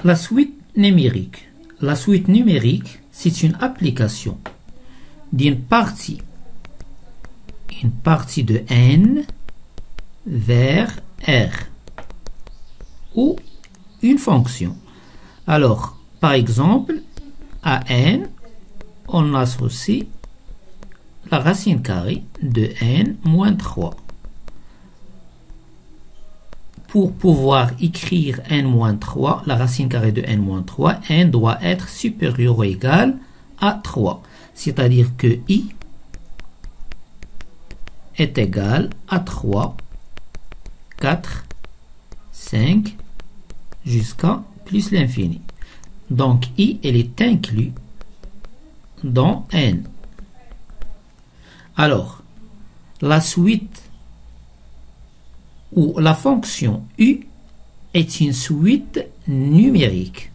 La suite numérique. La suite numérique, c'est une application d'une partie de n vers r ou une fonction. Alors, par exemple, à n, on associe la racine carrée de n moins 3. Pour pouvoir écrire n-3, la racine carrée de n-3, n doit être supérieur ou égal à 3. C'est-à-dire que i est égal à 3, 4, 5, jusqu'à plus l'infini. Donc i, elle est inclus dans n. Alors, la suite ou la fonction u est une suite numérique.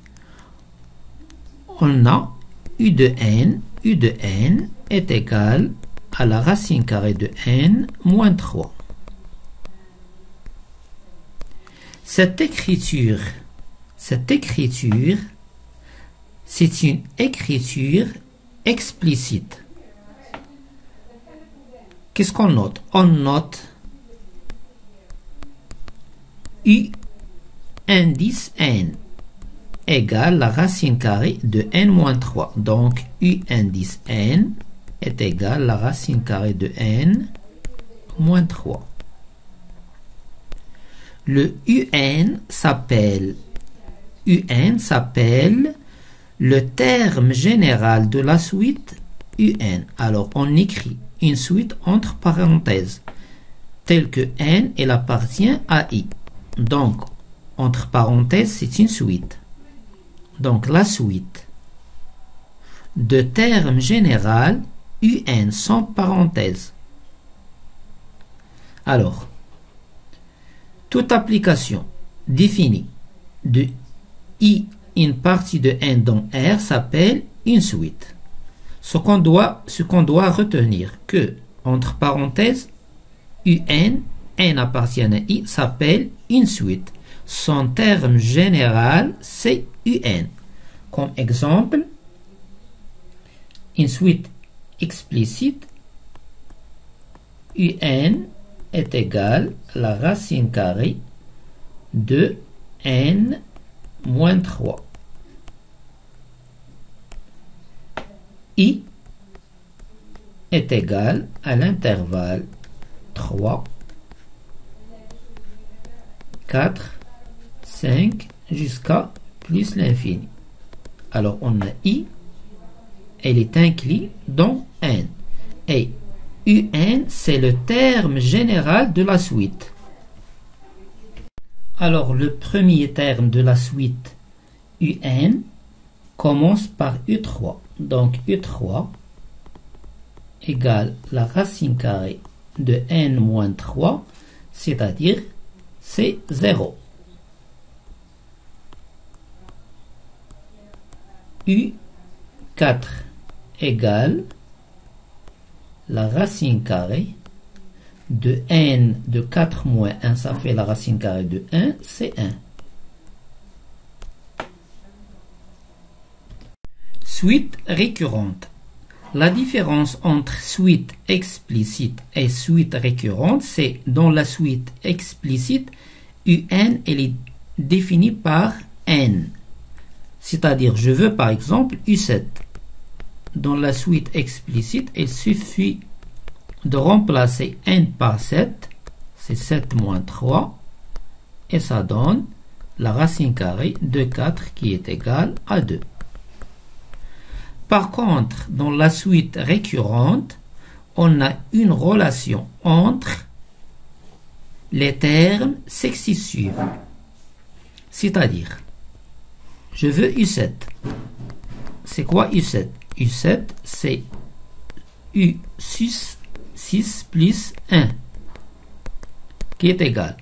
On a u de n est égal à la racine carrée de n moins 3. Cette écriture, c'est une écriture explicite. Qu'est-ce qu'on note? On note u indice n égale la racine carrée de n-3. Donc, u indice n est égal à la racine carrée de n-3. Le un s'appelle le terme général de la suite un. Alors, on écrit une suite entre parenthèses, telle que n, elle appartient à i. Donc, entre parenthèses, c'est une suite. Donc, la suite de termes général un sans parenthèse. Alors, toute application définie de i une partie de n dans R s'appelle une suite. Ce qu'on doit retenir que, entre parenthèses, n appartient à i s'appelle une suite. Son terme général, c'est un. Comme exemple, une suite explicite, un est égal à la racine carrée de n moins 3. I est égal à l'intervalle 3, 4, 5 jusqu'à plus l'infini. Alors on a i, elle est inclue dans n. Et un, c'est le terme général de la suite. Alors le premier terme de la suite un commence par u3. Donc u3 égale la racine carrée de n-3, c'est-à-dire c'est 0. U4 égale la racine carrée de n de 4 moins 1, ça fait la racine carrée de 1, c'est 1. Suite récurrente. La différence entre suite explicite et suite récurrente, c'est dans la suite explicite, un elle est définie par n. C'est-à-dire, je veux par exemple u7. Dans la suite explicite, il suffit de remplacer n par 7, c'est 7 moins 3, et ça donne la racine carrée de 4 qui est égale à 2. Par contre, dans la suite récurrente, on a une relation entre les termes successifs. C'est-à-dire, je veux u7. C'est quoi u7? u7, c'est u6 plus 1, qui est égal.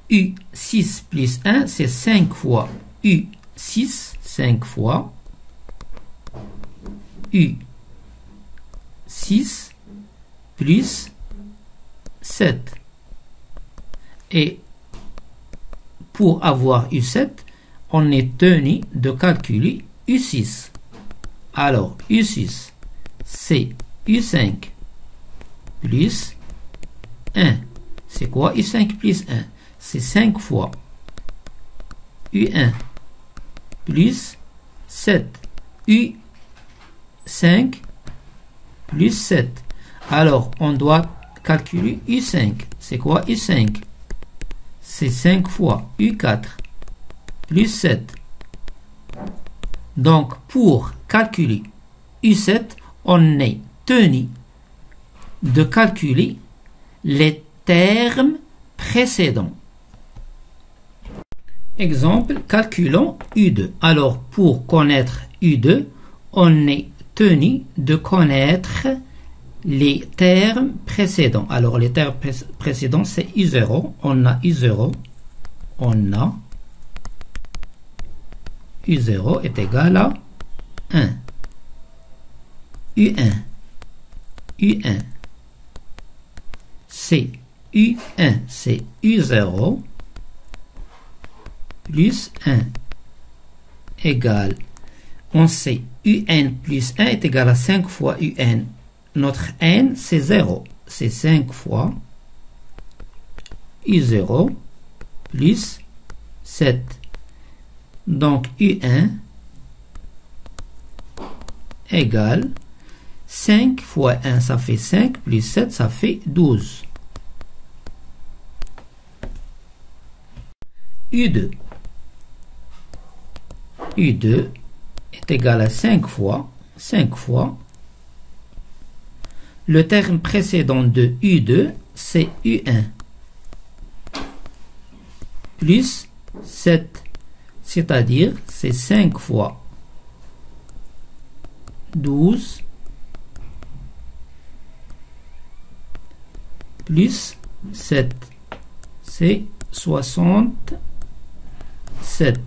u6 plus 1, c'est 5 fois u6, 5 fois u6 plus 7. Et pour avoir u7, on est tenu de calculer U6. Alors, U6, c'est U5 plus 1. C'est quoi U5 plus 1? C'est 5 fois U1 plus 7. U5 plus 7. Alors, on doit calculer U5. C'est quoi U5? C'est 5 fois U4 plus 7. Donc, pour calculer U7, on est tenu de calculer les termes précédents. Exemple, calculons U2. Alors, pour connaître U2, on est tenu de connaître les termes précédents. Alors, les termes précédents, c'est U0. On a U0. On a U0 est égal à 1. U1. U1. C'est U1, c'est U0 plus 1 égale, on sait UN plus 1 est égal à 5 fois UN. Notre N, c'est 0. C'est 5 fois U0 plus 7. Donc, U1 égale 5 fois 1, ça fait 5, plus 7, ça fait 12. U2. U2 est égal à 5 fois le terme précédent de U2, c'est U1 plus 7, c'est-à-dire c'est 5 fois 12 plus 7, c'est 67.